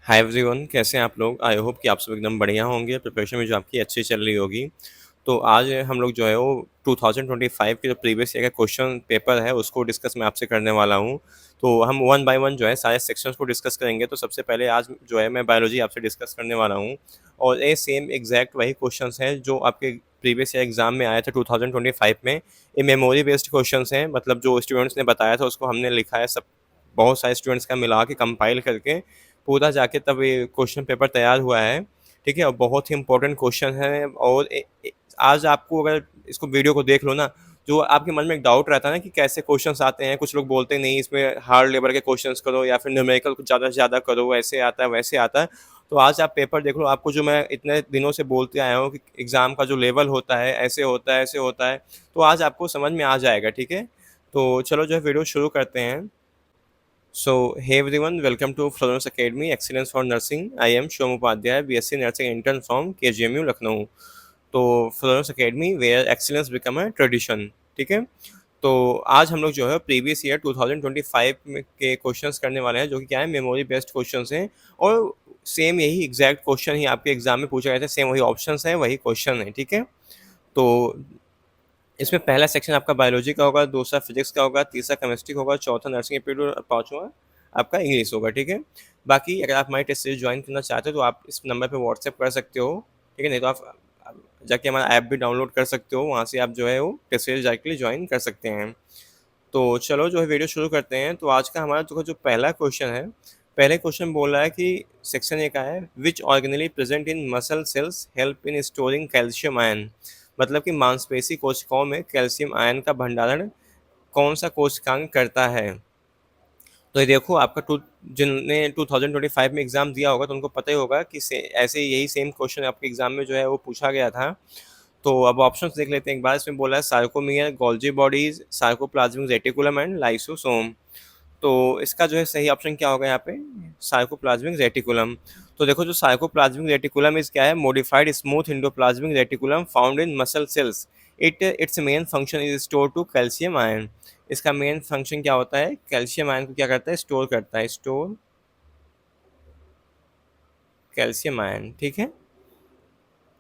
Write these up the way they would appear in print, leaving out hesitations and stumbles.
Hi everyone, कैसे हैं आप लोग? आई होप कि आप सब एकदम बढ़िया होंगे, प्रिपरेशन भी जो आपकी अच्छी चल रही होगी। तो आज हम लोग जो है वो 2025 के जो प्रीवियस ईयर का क्वेश्चन पेपर है उसको डिस्कस मैं आपसे करने वाला हूँ। तो हम वन बाय वन जो है सारे सेक्शंस को डिस्कस करेंगे। तो सबसे पहले आज जो है मैं बायोलॉजी आपसे डिस्कस करने वाला हूँ और ये सेम एग्जैक्ट वही क्वेश्चंस हैं जो आपके प्रीवियस ईयर एग्जाम में आया था 2025 में। ये मेमोरी बेस्ड क्वेश्चंस हैं, मतलब जो स्टूडेंट्स ने बताया था उसको हमने लिखा है, सब बहुत सारे स्टूडेंट्स का मिला के कंपाइल करके पूरा जाके तब ये क्वेश्चन पेपर तैयार हुआ है। ठीक है, और बहुत ही इंपॉर्टेंट क्वेश्चन है। और आज आपको अगर इसको वीडियो को देख लो ना, जो आपके मन में एक डाउट रहता है ना कि कैसे क्वेश्चंस आते हैं, कुछ लोग बोलते हैं नहीं इसमें हार्ड लेवल के क्वेश्चंस करो या फिर न्यूमेरिकल कुछ ज़्यादा से ज़्यादा करो, ऐसे आता है वैसे आता है। तो आज आप पेपर देख लो, आपको जो मैं इतने दिनों से बोलते आया हूँ कि एग्ज़ाम का जो लेवल होता है ऐसे होता है ऐसे होता है, तो आज आपको समझ में आ जाएगा। ठीक है, तो चलो जो है वीडियो शुरू करते हैं। So, hey everyone, welcome to Florence Academy, Excellence for Nursing. I am Shom Upadhyay, BSc Nursing intern from KGMU Lucknow. तो Florence academy where excellence become a tradition. ठीक है, तो आज हम लोग जो है प्रीवियस ईयर 2025 में के क्वेश्चंस करने वाले हैं, जो कि क्या है, मेमोरी बेस्ड क्वेश्चंस हैं। और सेम यही एग्जैक्ट क्वेश्चन ही आपके एग्जाम में पूछा गया था, सेम वही ऑप्शंस हैं, वही क्वेश्चन है। ठीक है, तो इसमें पहला सेक्शन आपका बायोलॉजी का होगा, दूसरा फिजिक्स का होगा, तीसरा केमिस्ट्री होगा, चौथा नर्सिंग एप्टीट्यूड और पाँचवा आपका इंग्लिश होगा। ठीक है, बाकी अगर आप हमारी टेस्ट सीरीज ज्वाइन करना चाहते हो तो आप इस नंबर पे व्हाट्सएप कर सकते हो। ठीक है, नहीं तो आप जाके हमारा ऐप भी डाउनलोड कर सकते हो, वहाँ से आप जो है वो टेस्ट सीरीज डायरेक्टली ज्वाइन कर सकते हैं। तो चलो जो है वीडियो शुरू करते हैं। तो आज का हमारा जो पहला क्वेश्चन है, पहले क्वेश्चन बोल रहा है कि सेक्शन ए का है, which organelle present in muscle cells help in storing calcium ion. मतलब कि मांसपेशी कोशिकाओं में कैल्शियम आयन का भंडारण कौन सा कोशिकांग करता है। तो ये देखो आपका जिनने 2025 में एग्जाम दिया होगा तो उनको पता ही होगा कि ऐसे यही सेम क्वेश्चन आपके एग्जाम में जो है वो पूछा गया था। तो अब ऑप्शंस देख लेते हैं एक बार। इसमें बोला है sarcomere, Golgi bodies, sarcoplasmic reticulum and lysosome. तो इसका जो है सही ऑप्शन क्या होगा यहाँ पे, सार्कोप्लाज्मिक रेटिकुलम। तो देखो जो सार्कोप्लाज्मिक रेटिकुलम इस क्या है, modified smooth endoplasmic reticulum found in muscle cells. It's main function is store to calcium ion. इसका मेन फंक्शन क्या होता है, कैल्शियम आयन को क्या करता है, स्टोर करता है, स्टोर कैल्शियम आयन। ठीक है,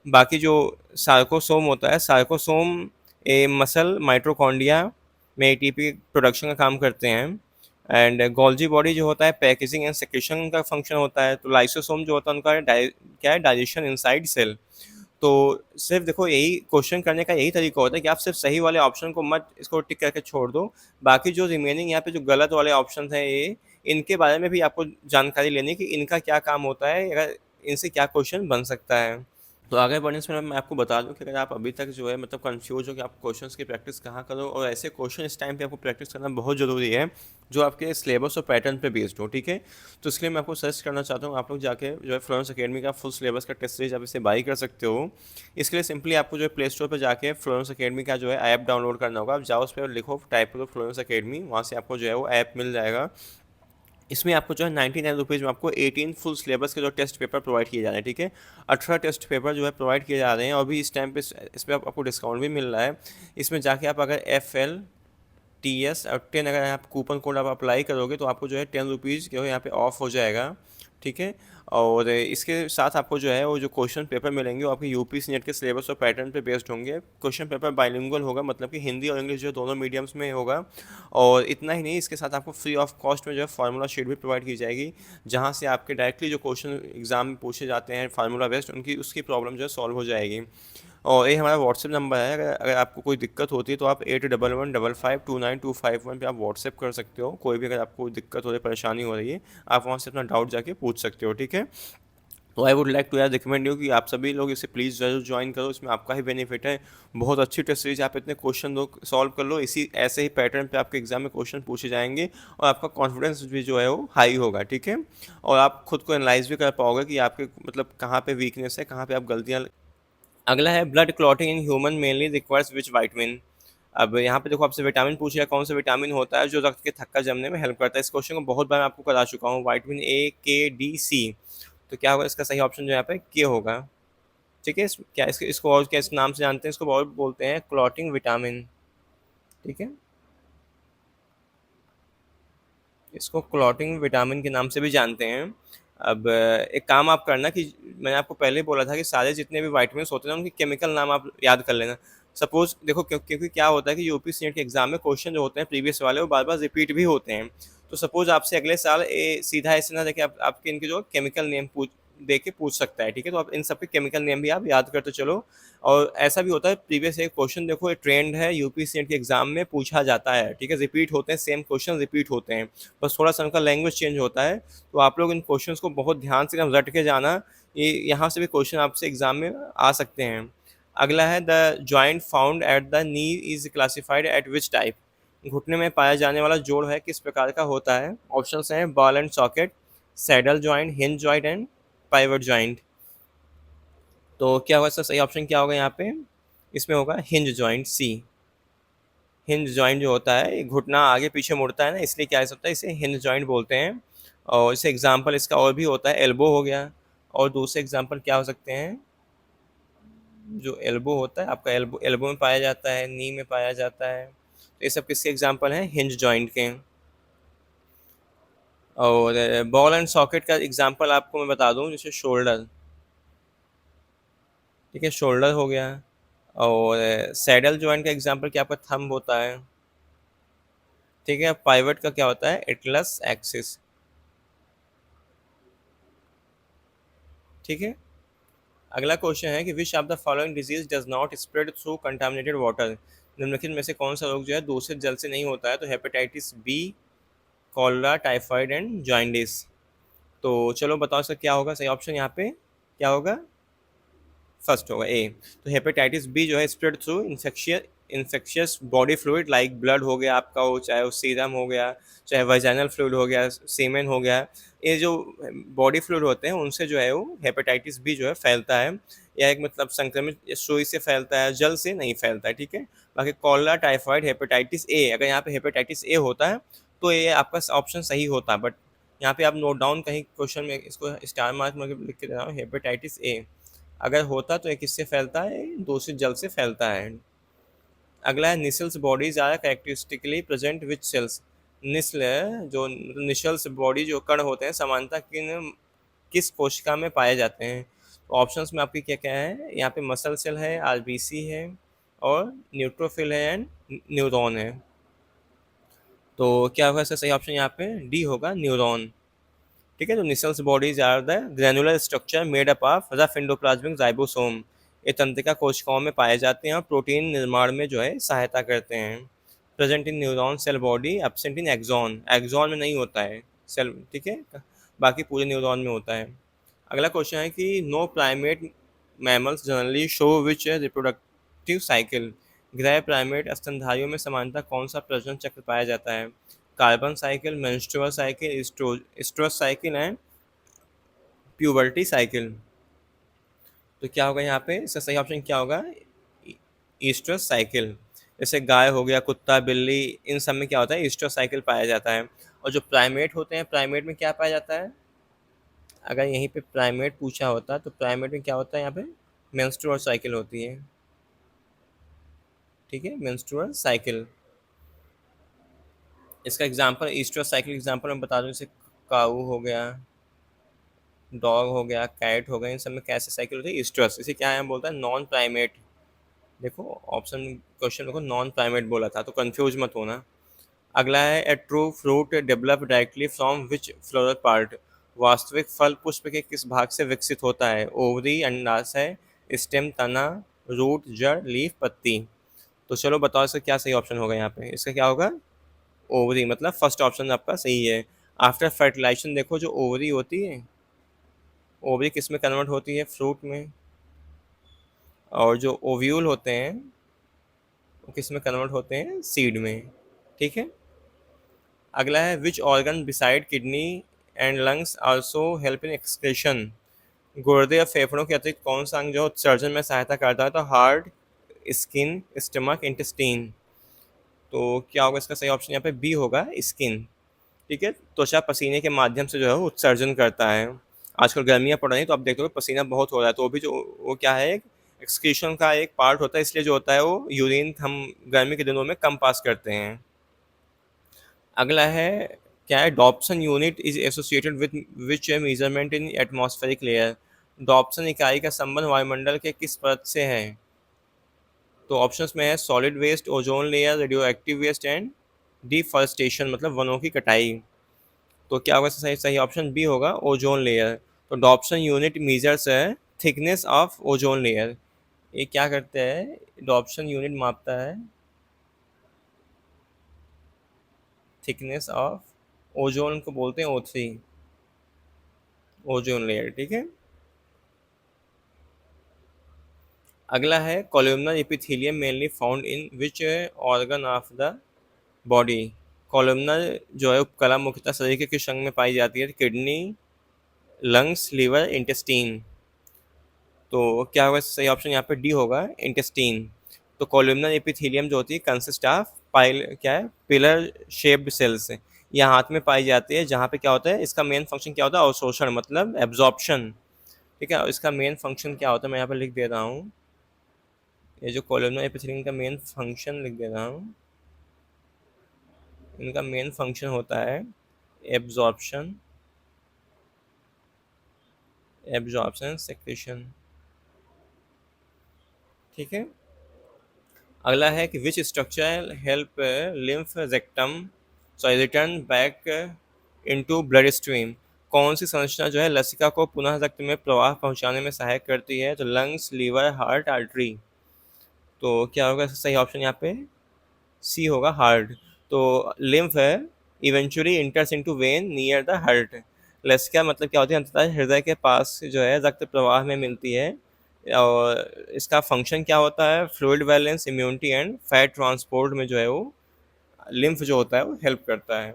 बाकी जो सार्कोसोम होता है, सार्कोसोम ए मसल माइटोकॉन्ड्रिया में एटीपी प्रोडक्शन का काम करते हैं। एंड गोल्जी बॉडी जो होता है पैकेजिंग एंड सेक्रेशन का फंक्शन होता है। तो लाइसोसोम जो होता है उनका क्या है, डाइजेशन इनसाइड सेल। तो सिर्फ देखो यही क्वेश्चन करने का यही तरीका होता है कि आप सिर्फ सही वाले ऑप्शन को मत इसको टिक करके छोड़ दो, बाकी जो रिमेनिंग यहाँ पे जो गलत वाले ऑप्शन हैं ये, इनके बारे में भी आपको जानकारी लेनी है कि इनका क्या काम होता है, अगर इनसे क्या क्वेश्चन बन सकता है। तो आगे बढ़ने से मैं आपको बता दूं कि अगर आप अभी तक जो है मतलब कंफ्यूज हो कि आप क्वेश्चंस की प्रैक्टिस कहाँ करो, और ऐसे क्वेश्चन इस टाइम पे आपको प्रैक्टिस करना बहुत ज़रूरी है जो आपके सिलेबस और पैटर्न पे बेस्ड हो। ठीक है, तो इसलिए मैं आपको सजेस्ट करना चाहता हूँ आप लोग जाके जो है फ्लोरेंस अकेडमी का फुल सिलेबस का टेस्ट सीरीज आप इसे बाई कर सकते हो। इसके लिए सिंपली आपको जो है प्ले स्टोर पर जाके फ्लोरेंस अकेडमी का जो है ऐप डाउनलोड करना होगा। आप जाओ उस पर लिखो, टाइप करो फ्लोरेंस अकेडमी, वहाँ से आपको जो है वो ऐप मिल जाएगा। इसमें आपको जो है 99 रुपीज़ में आपको 18 फुल सिलेबस के जो टेस्ट पेपर प्रोवाइड किए जा रहे हैं। ठीक है, 18 टेस्ट पेपर जो है प्रोवाइड किए जा रहे हैं, और भी इस टाइम पे इस पर आपको डिस्काउंट भी मिल रहा है। इसमें जाके आप अगर FLTS और 10 अगर आप कूपन कोड आप अप्लाई करोगे तो आपको जो है 10 रुपीज़ जो है यहाँ पे ऑफ हो जाएगा। ठीक है, और इसके साथ आपको जो है वो जो क्वेश्चन पेपर मिलेंगे वो आपके यूपीएससी नेट के सिलेबस और पैटर्न पे बेस्ड होंगे। क्वेश्चन पेपर बाइलिंगुअल होगा, मतलब कि हिंदी और इंग्लिश जो दोनों मीडियम्स में होगा। और इतना ही नहीं, इसके साथ आपको फ्री ऑफ कॉस्ट में जो है फार्मूला शीट भी प्रोवाइड की जाएगी, जहाँ से आपके डायरेक्टली जो क्वेश्चन एग्जाम में पूछे जाते हैं फार्मूला बेस्ड, उनकी उसकी प्रॉब्लम जो है सॉल्व हो जाएगी। और ये हमारा व्हाट्सएप नंबर है, अगर आपको कोई दिक्कत होती है तो आप 8115529251 पे आप व्हाट्सएप कर सकते हो। कोई भी अगर आपको कोई दिक्कत हो रही है, परेशानी हो रही है, आप वहाँ से अपना डाउट जाके पूछ सकते हो। ठीक है, तो आई वुड लाइक टू यार रिकमेंड यू कि आप सभी लोग इसे प्लीज़ ज़रूर ज्वाइन करो, इसमें आपका ही बेनिफिट है। बहुत अच्छी टेस्ट सीरीज, आप इतने क्वेश्चन दो सॉल्व कर लो, इसी ऐसे ही पैटर्न पे आपके एग्जाम में क्वेश्चन पूछे जाएंगे और आपका कॉन्फिडेंस भी जो है वो हाई होगा। ठीक है, और आप खुद को एनालाइज भी कर पाओगे कि आपके मतलब कहाँ पे वीकनेस है, कहाँ पे आप गलतियाँ। अगला है blood clotting in human mainly requires which vitamin. अब यहाँ पे देखो आपसे विटामिन पूछ रहा है, कौन सा विटामिन होता है जो रक्त के थक्का जमने में हेल्प करता है। इस क्वेश्चन को बहुत बार मैं आपको करा चुका हूँ, vitamin A, K, D, C। तो क्या होगा इसका सही ऑप्शन जो यहाँ पे के होगा। ठीक है, क्या इसको और क्या इस नाम से जानते हैं, इसको और बोलते हैं क्लॉटिंग विटामिन। ठीक है, इसको क्लॉटिंग विटामिन के नाम से भी जानते हैं। अब एक काम आप करना कि मैंने आपको पहले ही बोला था कि सारे जितने भी विटामिन्स होते हैं ना उनके केमिकल नाम आप याद कर लेना। सपोज देखो क्योंकि क्या होता है कि यूपी सीनेट के एग्जाम में क्वेश्चन जो होते हैं प्रीवियस वाले वो बार बार रिपीट भी होते हैं। तो सपोज आपसे अगले साल सीधा ऐसे ना देखे आपके इनके जो केमिकल नेम पूछ दे के पूछ सकता है, ठीक है। तो आप इन सबके केमिकल नेम भी आप याद करते चलो। और ऐसा भी होता है प्रीवियस एक क्वेश्चन देखो ट्रेंड है यूपी सीनेट के एग्जाम में पूछा जाता है, ठीक है। रिपीट होते हैं, सेम क्वेश्चन रिपीट होते हैं, बस थोड़ा सा उनका लैंग्वेज चेंज होता है। तो आप लोग इन क्वेश्चंस को बहुत ध्यान से एकदम रट के जाना। ये यहाँ से भी क्वेश्चन आपसे एग्जाम में आ सकते हैं। अगला है the joint found at the knee is classified eight which type. घुटने में पाया जाने वाला जोड़ है किस प्रकार का होता है? ऑप्शंस हैं ball and socket, saddle joint, hinge joint and pivot joint. तो क्या होगा इसका सही ऑप्शन क्या होगा यहाँ पे? इसमें होगा हिंज जॉइंट, सी। हिंज जॉइंट जो होता है ये घुटना आगे पीछे मुड़ता है ना, इसलिए क्या होता है इसे हिंज जॉइंट बोलते हैं। और जैसे एग्जांपल इसका और भी होता है, एल्बो हो गया। और दूसरे एग्जांपल क्या हो सकते हैं? जो एल्बो होता है आपका, एल्बो एल्बो में पाया जाता है, नी में पाया जाता है। तो ये सब किसके एग्जांपल हैं? हिंज जॉइंट के। और बॉल एंड सॉकेट का एग्जांपल आपको मैं बता दूं, जैसे शोल्डर, ठीक है, शोल्डर हो गया। और सैडल जॉइंट का एग्जांपल क्या आपका थंब होता है, ठीक है। पाइवट का क्या होता है? एटलस एक्सिस, ठीक है। अगला क्वेश्चन है कि which of the following disease does not spread through contaminated water. निम्नलिखित में से कौन सा रोग जो है दूषित जल से नहीं होता है? तो hepatitis B, cholera, typhoid and jaundice. तो चलो बताओ सर क्या होगा सही ऑप्शन यहाँ पे? क्या होगा? फर्स्ट होगा ए। तो हेपेटाइटिस बी जो है spread through infectious body fluid like blood हो गया आपका, वो चाहे वो सीरम हो गया, चाहे वाइजाइनल फ्लूइड हो गया, सीमेन हो गया। ये जो बॉडी फ्लूइड होते हैं उनसे जो है वो हेपेटाइटिस बी जो है फैलता है। या एक मतलब संक्रमित सुई से फैलता है, जल से नहीं फैलता है, ठीक है। बाकी कॉलरा, टाइफाइड, हेपेटाइटिस ए, अगर यहाँ पे हेपेटाइटिस ए होता है तो ये आपका ऑप्शन सही होता है। बट यहाँ पे आप नोट डाउन कहीं क्वेश्चन में इसको स्टार मार्क में लिख के देना, हेपेटाइटिस ए अगर होता तो ये किससे फैलता है? दूषित जल से फैलता है। अगला है Nissl's bodies are characteristically present which cells. Nissl जो निशल्स बॉडी जो कण होते हैं सामान्यतः किस कोशिका में पाए जाते हैं? तो ऑप्शंस में आपकी क्या क्या है यहाँ पे? मसल सेल है, आरबीसी है, और न्यूट्रोफिल है एंड न्यूरॉन है। तो क्या होगा इसका सही ऑप्शन यहाँ पे? डी होगा, न्यूरॉन, ठीक है। तो Nissl's bodies are the granular structure made up of rough endoplasmic ribosome. ये तंत्रिका कोशिकाओं में पाए जाते हैं और प्रोटीन निर्माण में जो है सहायता करते हैं। Present in neuron cell body, absent in axon, axon में नहीं होता है सेल, ठीक है, बाकी पूरे न्यूरॉन में होता है। अगला क्वेश्चन है कि no primate mammals generally show which reproductive cycle. गृह प्राइमेट स्तनधारियों में सामान्यतः कौन सा प्रजनन चक्र पाया जाता है? Carbon cycle, menstrual cycle, स्ट्रोस cycle and puberty cycle. तो क्या होगा यहाँ पे? इसका सही ऑप्शन क्या होगा? Oestrus cycle. जैसे गाय हो गया, कुत्ता, बिल्ली, इन सब में क्या होता है? ईस्ट्रस साइकिल पाया जाता है। और जो प्राइमेट होते हैं, प्राइमेट में क्या पाया जाता है? अगर यहीं पे प्राइमेट पूछा होता तो प्राइमेट में क्या होता है यहाँ पे? मेंस्ट्रुअल साइकिल होती है, ठीक है, मेंस्ट्रुअल साइकिल। इसका एग्जांपल ईस्ट्रस साइकिल एग्जांपल मैं बता दूं, जैसे काऊ हो गया, डॉग हो गया, कैट हो गया, इन सब में कैसे साइकिल होती है? ईस्ट्रस। इसे क्या है बोलता है? Non primate. देखो ऑप्शन क्वेश्चन देखो, नॉन प्राइमेट बोला था तो कंफ्यूज मत होना। अगला है a true fruit develop directly from which floral part. वास्तविक फल पुष्प के किस भाग से विकसित होता है? ओवरी, अंडाशय, स्टेम, तना, रूट, जड़, लीफ, पत्ती। तो चलो बताओ इसका क्या सही ऑप्शन होगा यहाँ पे? इसका क्या होगा? ओवरी, मतलब फर्स्ट ऑप्शन आपका सही है। आफ्टर फर्टिलाइजेशन देखो जो ओवरी होती है, ओवरी किस में कन्वर्ट होती है? फ्रूट में। और जो ओव्यूल होते हैं वो किस में कन्वर्ट होते हैं? सीड में, ठीक है। अगला है which organ beside kidney and lungs also help in excretion. गुर्दे या फेफड़ों के अतिरिक्त कौन सा अंग जो उत्सर्जन में सहायता करता है? तो हार्ट, स्किन, स्टमक, इंटेस्टीन। तो क्या होगा इसका सही ऑप्शन यहाँ पे? बी होगा, स्किन, ठीक है। त्वचा पसीने के माध्यम से जो है वो उत्सर्जन करता है। आजकल गर्मियाँ पड़ रही हैं तो आप देखते हो पसीना बहुत हो रहा है, तो वो भी जो वो क्या है, एक एक्सक्रीशन का एक पार्ट होता है, इसलिए जो होता है वो यूरिन हम गर्मी के दिनों में कम पास करते हैं। अगला है क्या है, Dobson unit is associated with which measurement in atmospheric layer. Dobson इकाई का संबंध वायुमंडल के किस परत से है? तो ऑप्शंस में है solid waste, ozone layer, radioactive waste and deforestation, मतलब वनों की कटाई। तो क्या होगा, सही सही ऑप्शन बी होगा, ओजोन लेयर। तो डॉप्सन यूनिट मेजर्स है थिकनेस ऑफ ओजोन लेयर। ये क्या करते हैं, डॉप्सन यूनिट मापता है थिकनेस ऑफ ओजोन, को बोलते हैं O3, ओजोन लेयर, ठीक है। अगला है columnar epithelium mainly found in which organ of the body. Columnar जो है उपकला मुख्यतः शरीर के किस अंग में पाई जाती है? Kidney, lungs, liver, intestine. तो क्या होगा, सही ऑप्शन यहाँ पे डी होगा, इंटेस्टीन। तो कोलुमनर एपिथेलियम जो होती है कंसिस्ट ऑफ पाइल, क्या है, पिलर शेप्ड सेल्स। यह हाथ में पाई जाती है, जहाँ पे क्या होता है, इसका मेन फंक्शन क्या होता है, अवशोषण, मतलब एब्जॉर्प्शन, ठीक है। और इसका मेन फंक्शन क्या होता है, मैं यहाँ पे लिख दे रहा हूँ, ये जो कोलुमनर एपिथेलियम का मेन फंक्शन लिख दे रहा हूँ। इनका मेन फंक्शन होता है एब्जॉर्प्शन, एब्जॉर्प्शन सेक्रेशन, ठीक है। अगला है कि which structure help lymph rectum sorry return back into blood stream. कौन सी संरचना जो है लसिका को पुनः रक्त में प्रवाह पहुंचाने में सहायक करती है? तो लंग्स, लीवर, हार्ट, आर्टरी। तो क्या होगा, सही ऑप्शन यहाँ पे सी होगा, हार्ट। तो लिम्फ है eventually enters into vein near the heart. लसिका मतलब क्या होती है, अंततः हृदय के पास जो है रक्त प्रवाह में मिलती है। और इसका फंक्शन क्या होता है, fluid balance, immunity and fat transport में जो है वो लिम्फ जो होता है वो हेल्प करता है।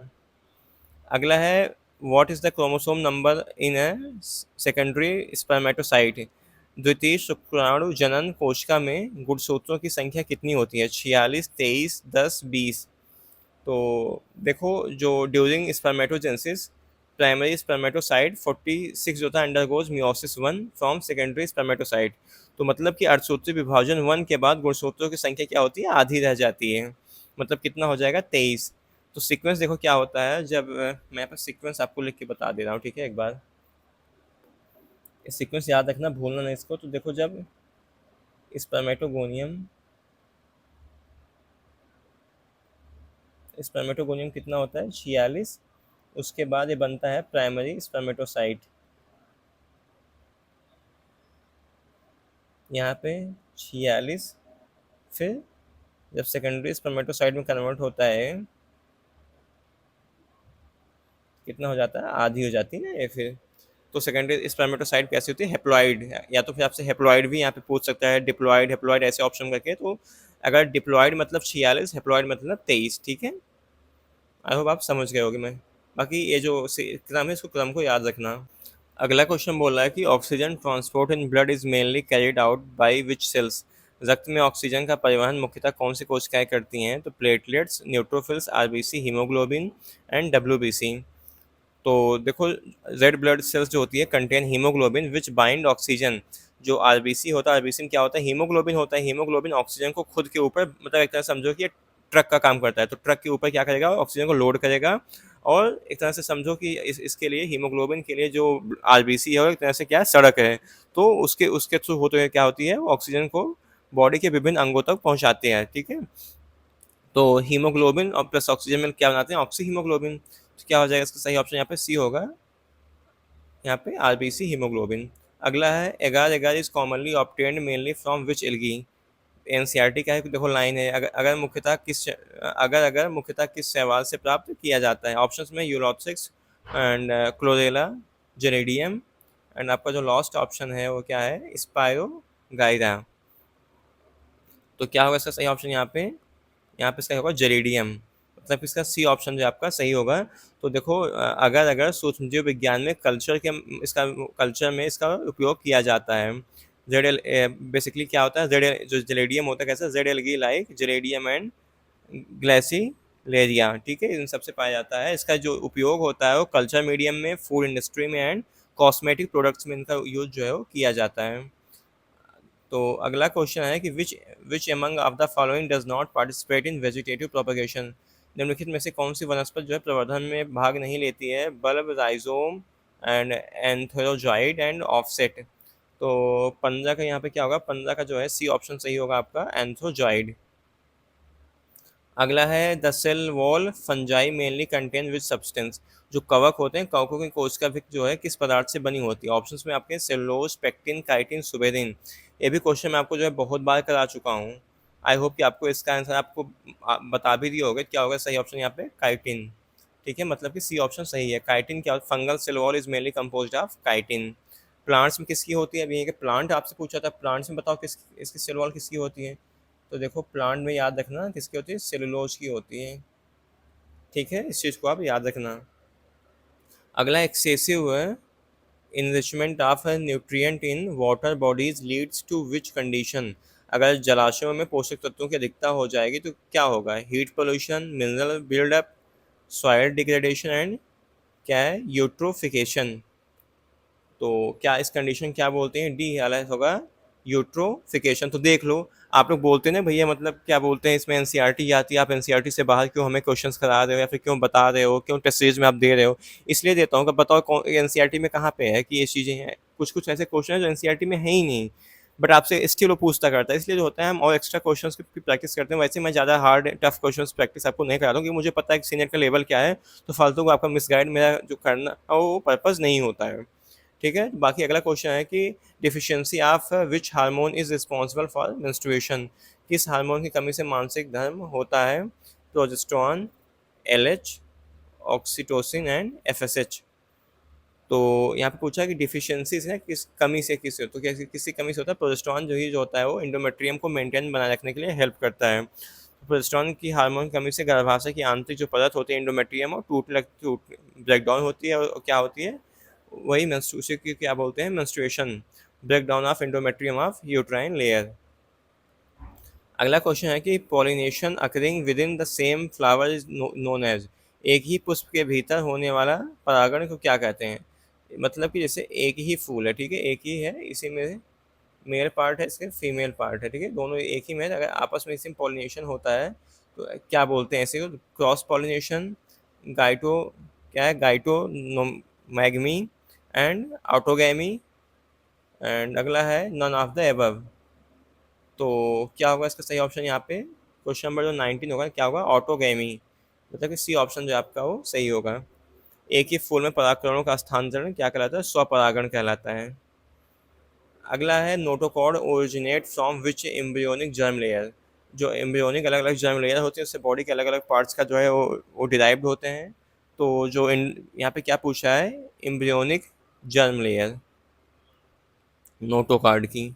अगला है what is the chromosome number in a secondary spermatocyte. द्वितीय शुक्राणु जनन कोशिका में गुणसूत्रों की संख्या कितनी होती है? 46, 23, 10, 20। तो देखो, जो ड्यूरिंग स्पर्मेटोजेनेसिस प्राइमरी स्पर्मेटोसाइट 46 जो था undergoes meiosis 1 from secondary spermatocyte. तो मतलब कि अर्धसूत्रीय विभाजन 1 के बाद गुणसूत्रों की संख्या क्या होती है, आधी रह जाती है, मतलब कितना हो जाएगा, 23। तो सीक्वेंस देखो क्या होता है, जब मैं यहाँ पर सीक्वेंस आपको लिख के बता दे रहा हूँ, ठीक है। एक बार सीक्वेंस याद रखना, भूलना नहीं इसको। तो देखो, जब स्पर्मेटोगोनियम स्पर्मेटोगोनियम कितना होता है, 46, उसके बाद ये बनता है प्राइमरी स्पर्मेटोसाइट, यहाँ पे 46। फिर जब सेकेंडरी स्पर्मेटोसाइट में कन्वर्ट होता है, कितना हो जाता है, आधी हो जाती है ना ये। फिर तो सेकेंडरी स्पर्मेटोसाइट कैसी होती है, हेप्लॉइड। या तो फिर आपसे हेप्लॉइड भी यहाँ पे पूछ सकता है, डिप्लॉइड, हेप्लॉइड, ऐसे ऑप्शन करके। तो अगर डिप्लॉइड मतलब 46, हेप्लॉइड मतलब 23, ठीक है। आई होप आप समझ गए होगे। मैं बाकी ये जो क्रम है, इसको क्रम को याद रखना। अगला क्वेश्चन बोल रहा है कि oxygen transport in blood is mainly carried out by which cells. रक्त में ऑक्सीजन का परिवहन मुख्यतः कौन सी कोशिकाएं करती हैं? तो platelets, neutrophils, RBC, haemoglobin and WBC. तो देखो, रेड ब्लड सेल्स जो होती है contain haemoglobin which bind oxygen. जो आरबीसी होता है, आरबीसी में क्या होता है, हीमोग्लोबिन होता है। हीमोग्लोबिन ऑक्सीजन को खुद के ऊपर, मतलब एक तरह से समझो कि ये ट्रक का काम करता है। तो ट्रक के ऊपर क्या करेगा, ऑक्सीजन को लोड करेगा। और एक तरह से समझो कि इसके लिए, हीमोग्लोबिन के लिए जो आरबीसी है वो एक तरह से क्या है, सड़क है। तो उसके उसके थ्रू होते हुए क्या होती है, ऑक्सीजन को बॉडी के विभिन्न अंगों तक पहुंचाते हैं, ठीक है। तो हीमोग्लोबिन और प्लस ऑक्सीजन में क्या बनाते हैं, ऑक्सी हीमोग्लोबिन। तो क्या हो जाएगा, इसका सही ऑप्शन यहाँ पे सी होगा, यहाँ पे आरबीसी हीमोग्लोबिन। अगला है एगार एगार is commonly obtained mainly from which algae. NCERT का है, देखो लाइन है, अगर अगर मुख्यतः किस शैवाल से प्राप्त किया जाता है? ऑप्शंस में यूरोप्सिक्स एंड क्लोरेला, जेरेडियम एंड आपका जो लास्ट ऑप्शन है वो क्या है, स्पायरोगाइरा। तो क्या होगा इसका सही ऑप्शन यहाँ पे, यहाँ पे इसका होगा जेरेडियम, मतलब इसका सी ऑप्शन जो आपका सही होगा। तो देखो, अगर अगर सूक्ष्मजीव विज्ञान में इसका कल्चर में इसका उपयोग किया जाता है। जेड एल बेसिकली क्या होता है, जो जेलेडियम होता है, कैसा, red algae like gelidium and gracilaria, ठीक है, इन सबसे पाया जाता है। इसका जो उपयोग होता है वो कल्चर मीडियम में, फूड इंडस्ट्री में एंड कॉस्मेटिक प्रोडक्ट्स में इनका यूज जो है वो किया जाता है। तो अगला क्वेश्चन है कि which which among of the following does not participate in vegetative propagation. निम्नलिखित में से कौन सी वनस्पति जो है प्रवर्धन में भाग नहीं लेती है? Bulb, rhizome and antherozoid and offset. तो 15 का यहाँ पे क्या होगा? 15 का जो है सी ऑप्शन सही होगा आपका, एंथ्रोजॉइड। अगला है the cell wall fungi mainly contain which substance. जो कवक होते हैं, कवकों की कोशिका भित्ति जो है किस पदार्थ से बनी होती है? ऑप्शंस में आपके सेलुलोज, पेक्टिन, काइटिन, सुबेरिन। ये भी क्वेश्चन मैं आपको जो है बहुत बार करा चुका हूँ। आई होप कि आपको इसका आंसर आपको बता भी दिया होगा। क्या होगा सही ऑप्शन यहाँ पे? काइटिन। ठीक है, मतलब कि सी ऑप्शन सही है। काइटिन क्या? Fungal cell wall is mainly composed of chitin. Plants में किसकी होती है? अभी ये प्लांट आपसे पूछा था, प्लांट्स में बताओ किस इसकी सेल वॉल किसकी होती है? तो देखो प्लांट में याद रखना किसकी होती है? सेलुलोज की होती है। ठीक है, इस चीज़ को आप याद रखना। अगला excessive enrichment of nutrient in water bodies leads to which condition. अगर जलाशयों में पोषक तत्वों की अधिकता हो जाएगी तो क्या होगा? Heat pollution, mineral buildup, soil degradation and क्या है? यूट्रोफिकेशन। तो क्या इस कंडीशन क्या बोलते हैं? डी हालत होगा यूट्रोफिकेशन। तो देख लो, आप लोग बोलते हैं ना भैया, मतलब क्या बोलते हैं इसमें एनसीईआरटी आती है, आप एनसीईआरटी से बाहर क्यों हमें क्वेश्चंस करा रहे हो या फिर क्यों बता रहे हो, क्यों टेस्ट सीरीज में आप दे रहे हो? इसलिए देता हूँ कि बताओ कौन एनसीईआरटी में कहाँ पे है कि ये चीज़ें हैं? कुछ कुछ ऐसे क्वेश्चन है जो एनसीईआरटी में है ही नहीं, बट आपसे स्टिल वो पूछता करता है। इसलिए जो होता है हम और एक्स्ट्रा क्वेश्चन की प्रैक्टिस करते हैं। वैसे मैं ज़्यादा हार्ड टफ क्वेश्चन प्रैक्टिस आपको नहीं कराता हूँ, क्योंकि मुझे पता है कि सीनियर का लेवल क्या है। तो फालतू को आपका मिसगाइड मेरा जो करना वो पर्पज़ नहीं होता है। ठीक है, बाकी अगला क्वेश्चन है कि deficiency of which hormone is responsible for menstruation. किस हार्मोन की कमी से मानसिक धर्म होता है? Progesterone, LH, oxytocin and FSH. तो यहाँ पे पूछा है कि डिफिशियंसी है किस कमी से किस, तो क्या किसी कमी से होता है? प्रोजेस्टेरॉन जो होता है वो इंडोमेट्रियम को मेंटेन बनाए रखने के लिए हेल्प करता है। प्रोजेस्टेरॉन की हार्मोन की कमी से गर्भाशय की आंतरिक जो परत होती है इंडोमेट्रियम, और टूट ब्रेक डाउन होती है, और क्या होती है? वही मेंस्ट्रुएशन की क्या बोलते हैं? Menstruation, break down of endometrium of uterine layer. अगला क्वेश्चन है कि pollination occurring within the same flower is known as. एक ही पुष्प के भीतर होने वाला परागण को क्या कहते हैं? मतलब कि जैसे एक ही फूल है, ठीक है, एक ही है, इसी में मेल पार्ट है, इसके फीमेल पार्ट है, ठीक है, दोनों एक ही में अगर आपस में इसी में पॉलिनेशन होता है तो क्या बोलते हैं इसे? क्रॉस पॉलिनेशन, गाइटो क्या है? गाइटो मैगमी एंड ऑटोगैमी। एंड अगला है नन ऑफ द एबव। तो क्या होगा इसका सही ऑप्शन यहाँ पे? क्वेश्चन नंबर जो 19 होगा क्या होगा? ऑटोगैमी। मतलब कि सी ऑप्शन जो आपका वो सही होगा। एक ही फूल में परागकणों का स्थानांतरण क्या कहलाता है? स्वपरागण कहलाता है। अगला है notochord originate from which embryonic germ layer. जो एम्ब्रियोनिक अलग अलग जर्म लेयर होते हैं उससे बॉडी के अलग अलग पार्ट्स का जो है वो डिराइव्ड होते हैं। तो जो यहाँ पे क्या पूछा है? एम्ब्रियोनिक जर्म लेयर नोटोकॉर्ड की।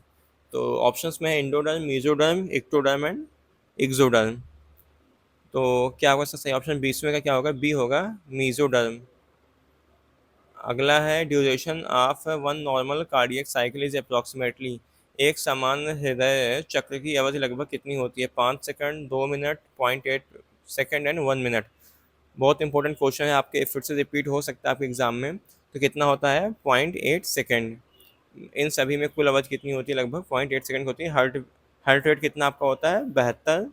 तो ऑप्शंस में है इंडोडर्म, मीजोडर्म, इक्टोडर्म एंड एक्सोडर्म। तो क्या होगा इसका सही ऑप्शन? 20वें का क्या होगा? बी होगा, मीजोडर्म। अगला है duration of one normal cardiac cycle is approximately. एक सामान्य हृदय चक्र की अवधि लगभग कितनी होती है? 5 second, 2 minute, 0.8 second and 1 minute. बहुत इंपॉर्टेंट क्वेश्चन है, आपके फिर से रिपीट हो सकता है आपके एग्जाम में। तो कितना होता है? 0.8 सेकंड। इन सभी में कुल अवधि कितनी होती है? लगभग 0.8 सेकंड होती है। हार्ट रेट कितना आपका होता है? 72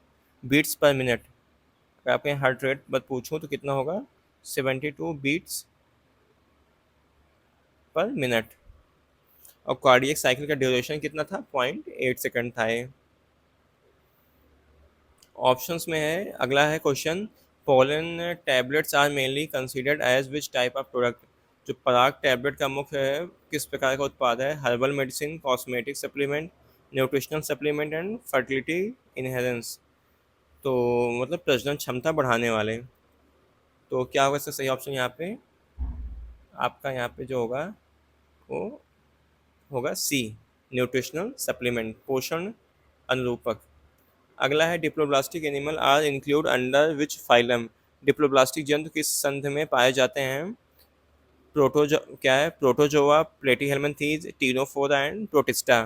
बीट्स पर मिनट। अगर आपके हार्ट रेट बस पूछूं तो कितना होगा? 72 बीट्स पर मिनट। और कार्डियक साइकिल का ड्यूरेशन कितना था? 0.8 सेकंड था ये। ऑप्शंस में है, अगला है question, pollen tablets are mainly considered as which type of product. जो पराग टैबलेट का मुख्य है किस प्रकार का उत्पाद है? Herbal medicine, cosmetic supplement, nutritional supplement and fertility enhancers. तो मतलब प्रजनन क्षमता बढ़ाने वाले। तो क्या होगा इसका सही ऑप्शन यहाँ पे? आपका यहाँ पे जो होगा वो होगा सी, न्यूट्रिशनल सप्लीमेंट, पोषण अनुरूपक। अगला है diploblastic animal are include under which phylum. Diploblastic जंतु किस संघ में पाए जाते हैं? प्रोटोजो क्या है? Protozoa, Platyhelminthes, Ctenophora and protista.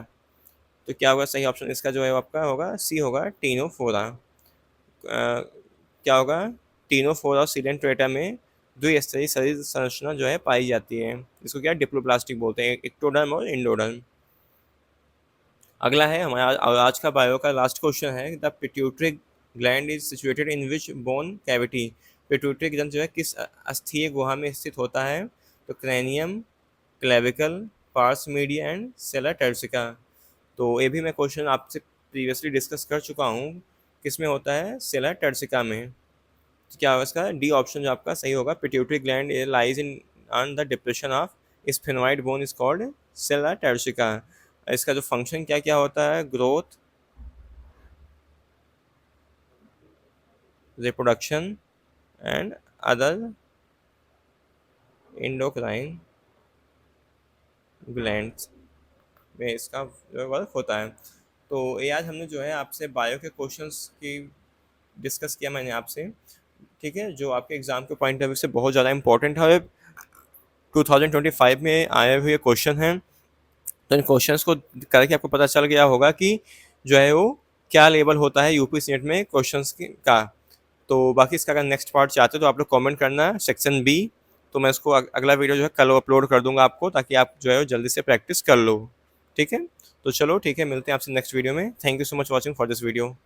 तो क्या होगा सही ऑप्शन इसका जो है आपका होगा सी होगा, टीनोफोरा। क्या होगा? टीनोफोरा और सिलेंट्रेटा में द्विस्तरीय शरीर संरचना जो है पाई जाती है, इसको क्या डिप्लोप्लास्टिक बोलते हैं, एक्टोडर्म और इंडोडर्म। अगला है हमारा आज का बायो का लास्ट क्वेश्चन है, the pituitary gland is situated in which bone cavity, pituitary ग्रंथ जो है किस अस्थीय गुहा में स्थित होता है? तो cranium, clavicle, pars media and sella turcica. तो ये भी मैं क्वेश्चन आपसे प्रीवियसली डिस्कस कर चुका हूँ, किस में होता है? सेला टर्सिका में। तो क्या होगा इसका? डी ऑप्शन जो आपका सही होगा। Pituitary gland lies in on the depression of sphenoid bone is called sella turcica. इसका जो फंक्शन क्या क्या होता है? Growth, reproduction and other endocrine glands में इसका वर्क होता है। तो ये आज हमने जो है आपसे बायो के क्वेश्चंस की डिस्कस किया मैंने आपसे, ठीक है, जो आपके एग्जाम के पॉइंट ऑफ व्यू से बहुत ज़्यादा इंपॉर्टेंट है, 2025 में आए हुए क्वेश्चन हैं। तो इन क्वेश्चंस को करके आपको पता चल गया होगा कि जो है वो क्या लेवल होता है यूपी सीनेट में क्वेश्चंस का। तो बाकी इसका अगर नेक्स्ट पार्ट चाहते हो तो आप लोग कमेंट करना सेक्शन बी, तो मैं इसको अगला वीडियो जो है कल अपलोड कर दूंगा आपको, ताकि आप जो है जल्दी से प्रैक्टिस कर लो। ठीक है, तो चलो ठीक है, मिलते हैं आपसे नेक्स्ट वीडियो में। Thank you so much watching for this video.